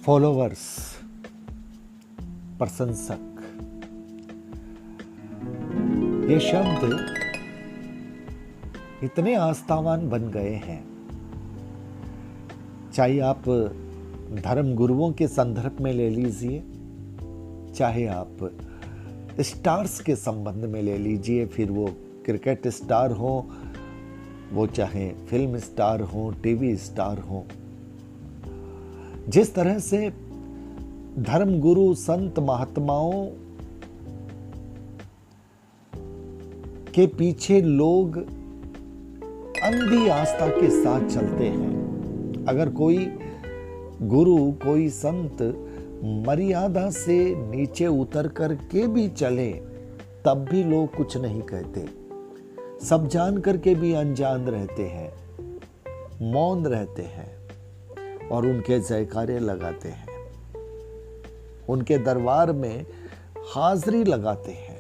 Followers, प्रशंसक, ये शब्द इतने आस्थावान बन गए हैं। चाहे आप धर्म गुरुओं के संदर्भ में ले लीजिए, चाहे आप स्टार्स के संबंध में ले लीजिए, फिर वो क्रिकेट स्टार हो, वो चाहे फिल्म स्टार हो, टीवी स्टार हो। जिस तरह से धर्म गुरु, संत, महात्माओं के पीछे लोग अंधी आस्था के साथ चलते हैं। अगर कोई गुरु, कोई संत मर्यादा से नीचे उतर कर के भी चले, तब भी लोग कुछ नहीं कहते। सब जान करके भी अनजान रहते हैं, मौन रहते हैं और उनके जयकारे लगाते हैं, उनके दरबार में हाजिरी लगाते हैं।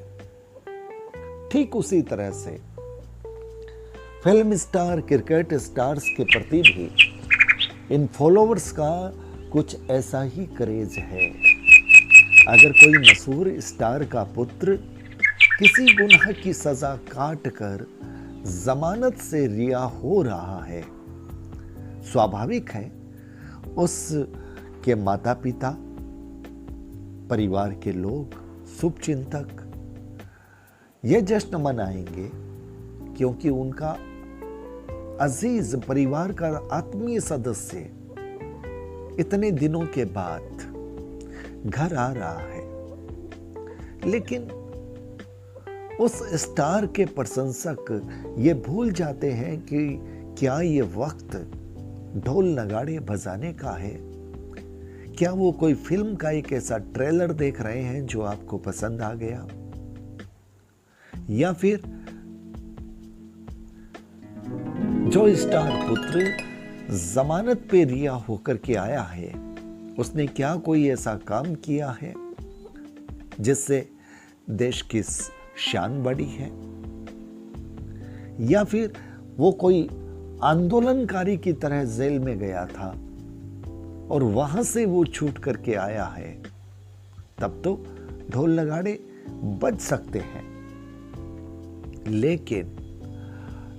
ठीक उसी तरह से फिल्म स्टार, क्रिकेट स्टार्स के प्रति भी इन फॉलोवर्स का कुछ ऐसा ही क्रेज है। अगर कोई मशहूर स्टार का पुत्र किसी गुनाह की सजा काट कर जमानत से रिहा हो रहा है, स्वाभाविक है उसके माता पिता, परिवार के लोग, शुभचिंतक यह जश्न मनाएंगे, क्योंकि उनका अजीज परिवार का आत्मीय सदस्य इतने दिनों के बाद घर आ रहा है। लेकिन उस स्टार के प्रशंसक ये भूल जाते हैं कि क्या ये वक्त ढोल नगाड़े बजाने का है। क्या वो कोई फिल्म का एक ऐसा ट्रेलर देख रहे हैं जो आपको पसंद आ गया, या फिर जो स्टार पुत्र जमानत पे रिहा होकर के आया है, उसने क्या कोई ऐसा काम किया है जिससे देश की शान बढ़ी है, या फिर वो कोई आंदोलनकारी की तरह जेल में गया था और वहां से वो छूट करके आया है, तब तो ढोल नगाड़े बज सकते हैं। लेकिन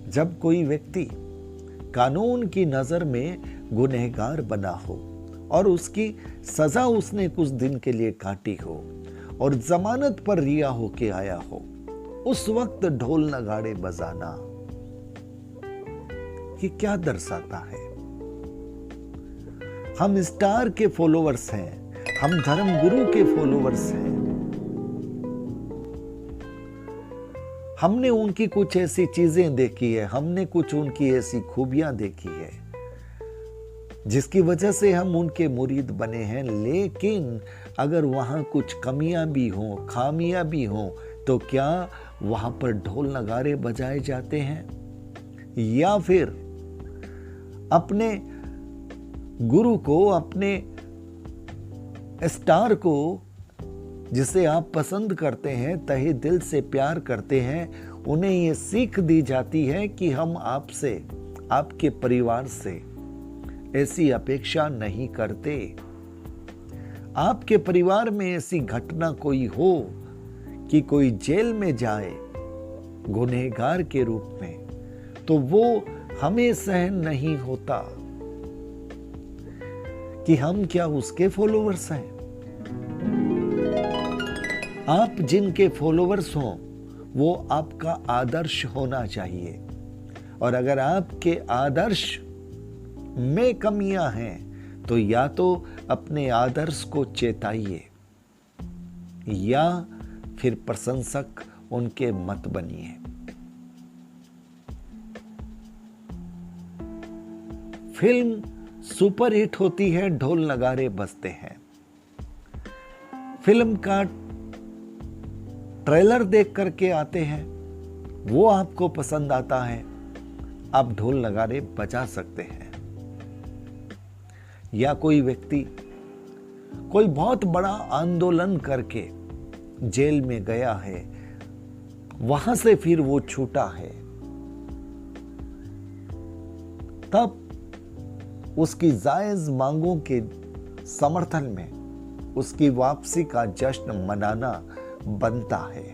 जब कोई व्यक्ति कानून की नजर में गुनहगार बना हो और उसकी सजा उसने कुछ दिन के लिए काटी हो और जमानत पर रिहा होके आया हो, उस वक्त ढोल नगाड़े बजाना ये क्या दर्शाता है? हम स्टार के फॉलोवर्स हैं, हम धर्म गुरु के फॉलोवर्स हैं। हमने उनकी कुछ ऐसी चीजें देखी है, हमने कुछ उनकी ऐसी खूबियां देखी है जिसकी वजह से हम उनके मुरीद बने हैं। लेकिन अगर वहां कुछ कमियां भी हों, खामियां भी हों, तो क्या वहां पर ढोल नगाड़े बजाए जाते हैं? या फिर अपने गुरु को, अपने स्टार को जिसे आप पसंद करते हैं, तहे दिल से प्यार करते हैं, उन्हें यह सीख दी जाती है कि हम आपसे, आपके परिवार से ऐसी अपेक्षा नहीं करते। आपके परिवार में ऐसी घटना कोई हो कि कोई जेल में जाए गुनहगार के रूप में, तो वो हमें सहन नहीं होता कि हम क्या उसके फॉलोवर्स हैं। आप जिनके फॉलोवर्स हों वो आपका आदर्श होना चाहिए, और अगर आपके आदर्श में कमियां हैं तो या तो अपने आदर्श को चेताइए या फिर प्रशंसक उनके मत बनिए। फिल्म सुपरहिट होती है, ढोल नगाड़े बजते हैं। फिल्म का ट्रेलर देख करके आते हैं, वो आपको पसंद आता है, आप ढोल नगाड़े बजा सकते हैं। या कोई व्यक्ति कोई बहुत बड़ा आंदोलन करके जेल में गया है, वहां से फिर वो छूटा है, तब उसकी जायज मांगों के समर्थन में उसकी वापसी का जश्न मनाना बनता है।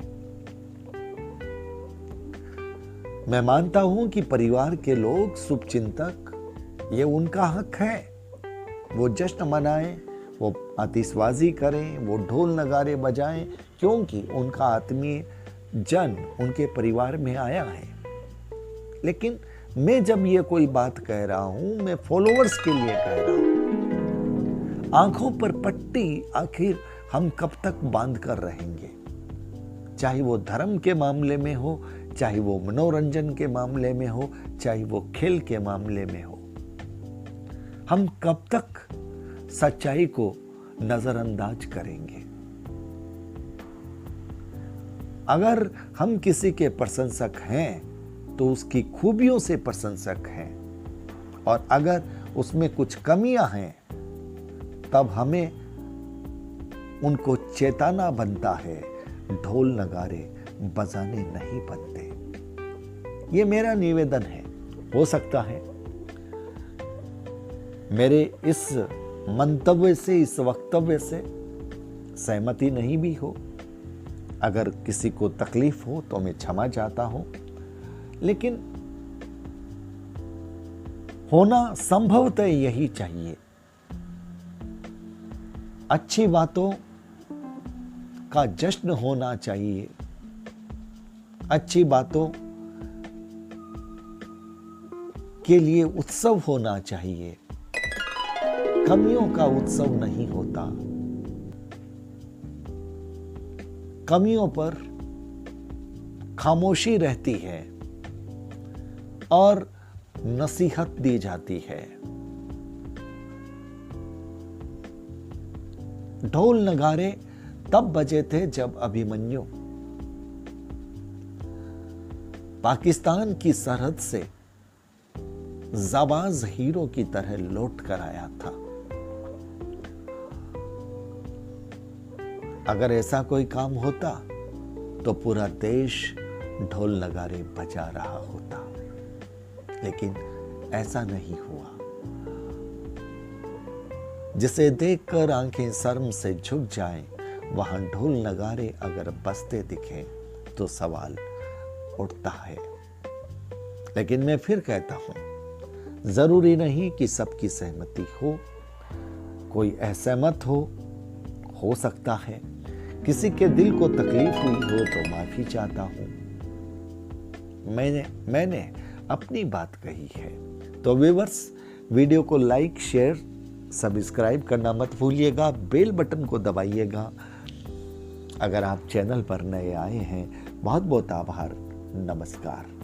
मैं मानता हूं कि परिवार के लोग, शुभचिंतक, ये उनका हक है। वो जश्न मनाएं, वो आतिशबाजी करें, वो ढोल नगारे बजाएं, क्योंकि उनका आत्मीय जन उनके परिवार में आया है। लेकिन मैं जब ये कोई बात कह रहा हूं, मैं फॉलोअर्स के लिए कह रहा हूं। आंखों पर पट्टी आखिर हम कब तक बांध कर रहेंगे? चाहे वो धर्म के मामले में हो, चाहे वो मनोरंजन के मामले में हो, चाहे वो खेल के मामले में हो, हम कब तक सच्चाई को नजरअंदाज करेंगे? अगर हम किसी के प्रशंसक हैं तो उसकी खूबियों से प्रशंसक हैं, और अगर उसमें कुछ कमियां हैं तब हमें उनको चेताना बनता है, ढोल नगारे बजाने नहीं बनते। ये मेरा निवेदन है। हो सकता है मेरे इस मंतव्य से, इस वक्तव्य से सहमति नहीं भी हो। अगर किसी को तकलीफ हो तो मैं क्षमा चाहता हूं, लेकिन होना संभवतः यही चाहिए। अच्छी बातों का जश्न होना चाहिए, अच्छी बातों के लिए उत्सव होना चाहिए। कमियों का उत्सव नहीं होता। कमियों पर खामोशी रहती है और नसीहत दी जाती है। ढोल नगारे तब बजे थे जब अभिमन्यु पाकिस्तान की सरहद से जाबाज हीरो की तरह लौट कर आया था। अगर ऐसा कोई काम होता तो पूरा देश ढोल नगारे बजा रहा होता, लेकिन ऐसा नहीं हुआ। जिसे देखकर आंखें शर्म से झुक जाएं, वहां ढोल नगारे अगर बजते दिखे तो सवाल उठता है। लेकिन मैं फिर कहता हूं, जरूरी नहीं कि सबकी सहमति हो। कोई असहमत हो सकता है। किसी के दिल को तकलीफ हुई हो तो माफी चाहता हूं। मैंने अपनी बात कही है। तो व्यूअर्स, वीडियो को लाइक, शेयर, सब्सक्राइब करना मत भूलिएगा। बेल बटन को दबाइएगा। अगर आप चैनल पर नए आए हैं, बहुत बहुत आभार। नमस्कार।